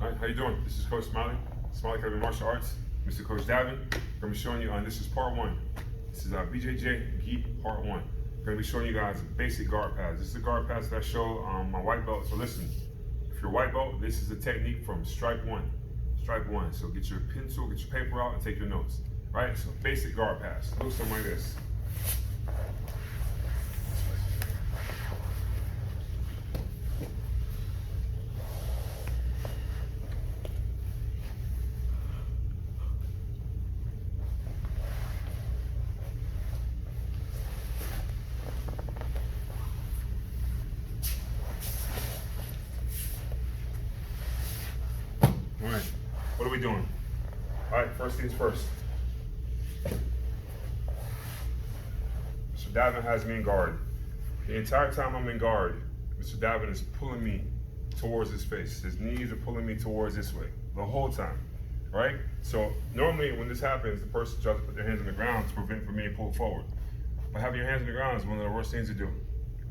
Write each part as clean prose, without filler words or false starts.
All right, how you doing? This is Coach Smiley, Smiley Academy Martial Arts, Mr. Coach Davin. I'm going to be showing you, this is part one. This is BJJ Gi part one. I'm going to be showing you guys basic guard pads. This is the guard pads that I show my white belt. So listen, if you're white belt, this is the technique from stripe one. Stripe one. So get your pencil, get your paper out, and take your notes. All right, so basic guard pads. Do something like this. All right, what are we doing? All right, first things first. Mr. Davin has me in guard. The entire time I'm in guard, Mr. Davin is pulling me towards his face. His knees are pulling me towards this way the whole time, right? So normally when this happens, the person tries to put their hands on the ground to prevent from being pulled forward. But having your hands on the ground is one of the worst things to do.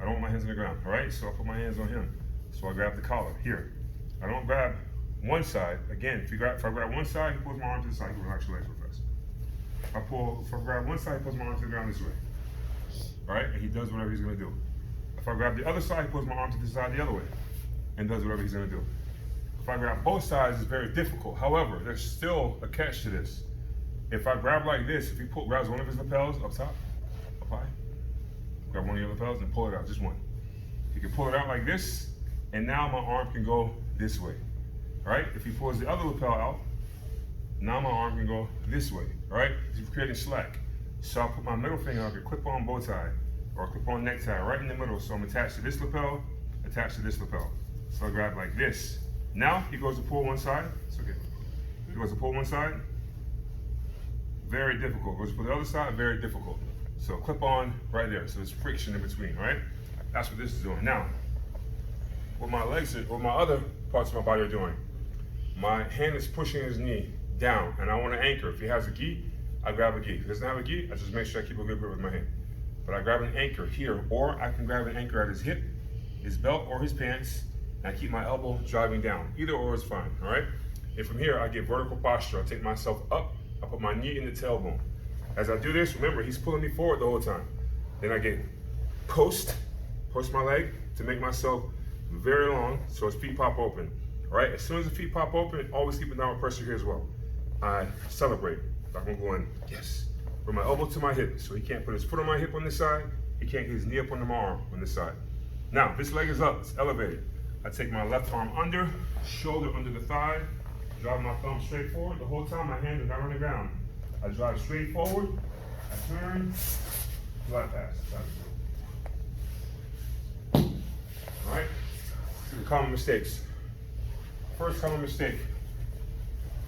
I don't want my hands on the ground, all right? So I put my hands on him. So I grab the collar here. I don't grab one side. Again, if I grab one side, he pulls my arm to the side, he relax your legs real fast. If I grab one side, he pulls my arm to the ground this way. All right, and he does whatever he's gonna do. If I grab the other side, he pulls my arm to the side the other way, and does whatever he's gonna do. If I grab both sides, it's very difficult. However, there's still a catch to this. If I grab like this, if he grabs one of his lapels up top, up high, grab one of your lapels and pull it out, just one. He can pull it out like this, and now my arm can go this way. All right, if he pulls the other lapel out, now my arm can go this way, all right? He's creating slack. So I'll put my middle finger on a clip-on bow tie or a clip-on necktie right in the middle. So I'm attached to this lapel, attached to this lapel. So I grab like this. Now he goes to pull one side. It's okay. He goes to pull one side. Very difficult. Goes to pull the other side. Very difficult. So clip-on right there. So there's friction in between, right? That's what this is doing. Now, what my legs, or my other parts of my body are doing. My hand is pushing his knee down, and I want to anchor. If he has a gi, I grab a gi. If he doesn't have a gi, I just make sure I keep a good grip with my hand. But I grab an anchor here, or I can grab an anchor at his hip, his belt, or his pants, and I keep my elbow driving down. Either or is fine, all right? And from here, I get vertical posture. I take myself up, I put my knee in the tailbone. As I do this, remember, he's pulling me forward the whole time. Then I get post my leg to make myself very long so his feet pop open. All right, as soon as the feet pop open, always keep a downward pressure here as well. I celebrate. I'm gonna go in, yes. With my elbow to my hip, so he can't put his foot on my hip on this side, he can't get his knee up on my arm on this side. Now, this leg is up, it's elevated. I take my left arm under, shoulder under the thigh, drive my thumb straight forward. The whole time my hands are not on the ground. I drive straight forward, I turn, flat pass. All right, so the common mistakes. First common mistake,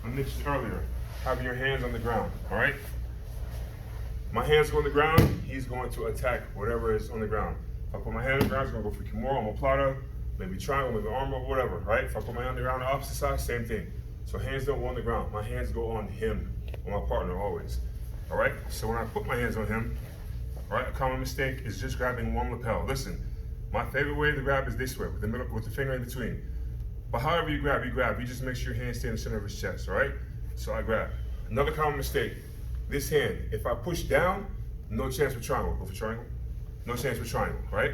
I mentioned earlier, having your hands on the ground, all right? My hands go on the ground, he's going to attack whatever is on the ground. If I put my hand on the ground, he's gonna go for Kimura, omoplata, maybe triangle, maybe arm, whatever, right? If I put my hand on the ground, the opposite side, same thing. So hands don't go on the ground, my hands go on him, on my partner always, all right? So when I put my hands on him, all right, a common mistake is just grabbing one lapel. Listen, my favorite way to grab is this way, with the finger in between. But however you grab, you just make sure your hands stay in the center of his chest, all right? So I grab. Another common mistake, this hand, if I push down, no chance for triangle. Go for triangle. No chance for triangle, right?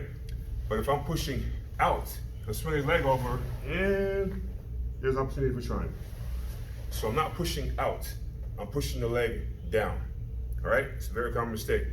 But if I'm pushing out, I'll swing his leg over, and there's opportunity for triangle. So I'm not pushing out, I'm pushing the leg down, all right? It's a very common mistake.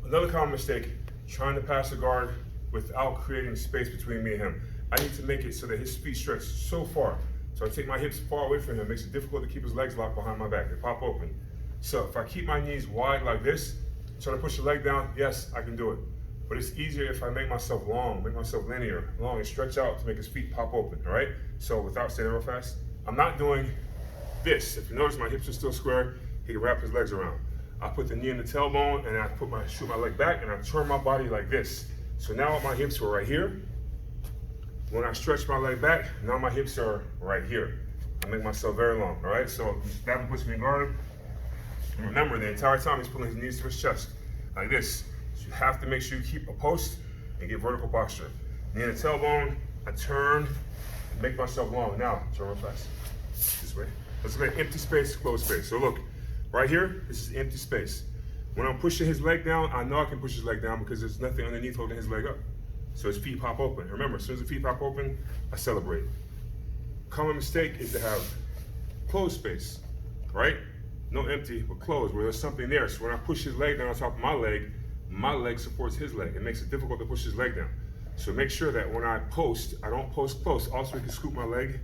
Another common mistake, trying to pass the guard without creating space between me and him. I need to make it so that his feet stretch so far. So I take my hips far away from him. It makes it difficult to keep his legs locked behind my back. They pop open. So if I keep my knees wide like this, try to push the leg down, yes, I can do it. But it's easier if I make myself long, make myself linear, long, and stretch out to make his feet pop open, all right? So without staying real fast, I'm not doing this. If you notice, my hips are still square. He can wrap his legs around. I put the knee in the tailbone, and I shoot my leg back, and I turn my body like this. So now my hips are right here. When I stretch my leg back, now my hips are right here. I make myself very long, all right? So that puts me in guard. And remember, the entire time he's pulling his knees to his chest, like this. So you have to make sure you keep a post and get vertical posture. Knee in the tailbone, I turn, make myself long. Now, turn real fast. This way. Let's look at empty space, closed space. So look, right here, this is empty space. When I'm pushing his leg down, I know I can push his leg down because there's nothing underneath holding his leg up. So his feet pop open. Remember, as soon as the feet pop open, I celebrate. Common mistake is to have closed space, right? No empty, but closed, where there's something there. So when I push his leg down on top of my leg supports his leg. It makes it difficult to push his leg down. So make sure that when I post, I don't post close. Also, I can scoop my leg.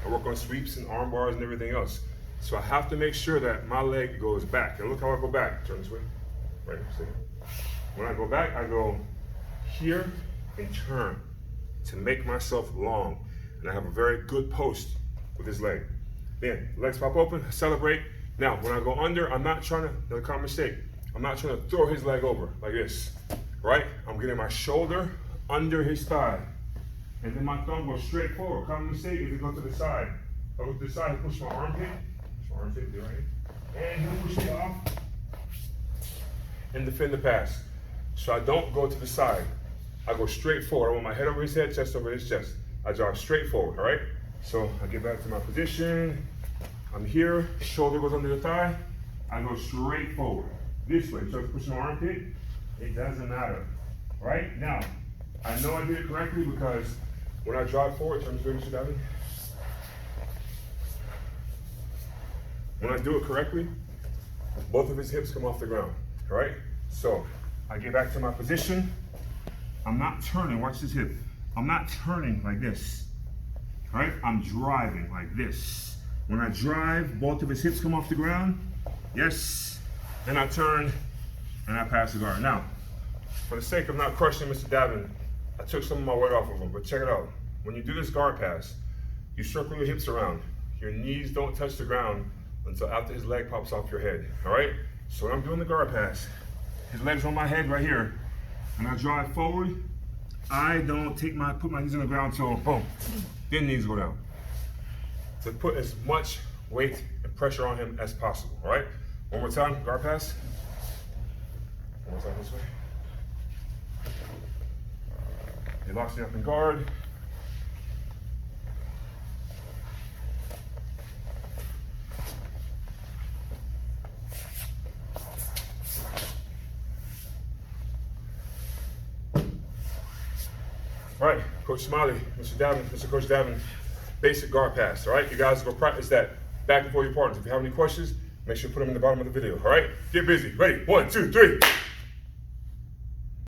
I work on sweeps and arm bars and everything else. So I have to make sure that my leg goes back. And look how I go back. Turn this way. Right, see? When I go back, I go here and turn to make myself long. And I have a very good post with this leg. Then, legs pop open, celebrate. Now, when I go under, I'm not trying to, another common mistake, I'm not trying to throw his leg over like this, right? I'm getting my shoulder under his thigh. And then my thumb goes straight forward. Common mistake is to go to the side. I go to the side and push my armpit. Push my armpit, right? And he'll push me off and defend the pass. So I don't go to the side. I go straight forward. I want my head over his head, chest over his chest. I drive straight forward, all right? So I get back to my position. I'm here, shoulder goes under the thigh. I go straight forward. This way, so I push my armpit, it doesn't matter. Right? Now, I know I did it correctly because when I drive forward, turn this way, Mr. Davin. When I do it correctly, both of his hips come off the ground, all right? So I get back to my position. I'm not turning, watch this hip. I'm not turning like this, right? I'm driving like this. When I drive, both of his hips come off the ground. Yes. Then I turn and I pass the guard. Now, for the sake of not crushing Mr. Davin, I took some of my weight off of him, but check it out. When you do this guard pass, you circle your hips around. Your knees don't touch the ground until after his leg pops off your head, all right? So when I'm doing the guard pass, his leg's on my head right here, and I drive forward, I don't put my knees on the ground until boom, then knees go down. To put as much weight and pressure on him as possible, all right? One more time, guard pass. One more time this way. He locks me up in guard. All right, Coach Smiley, Mr. Davin, Mr. Coach Davin, basic guard pass, all right? You guys go practice that back and forth your partners. If you have any questions, make sure you put them in the bottom of the video, all right? Get busy. Ready? 1, 2, 3.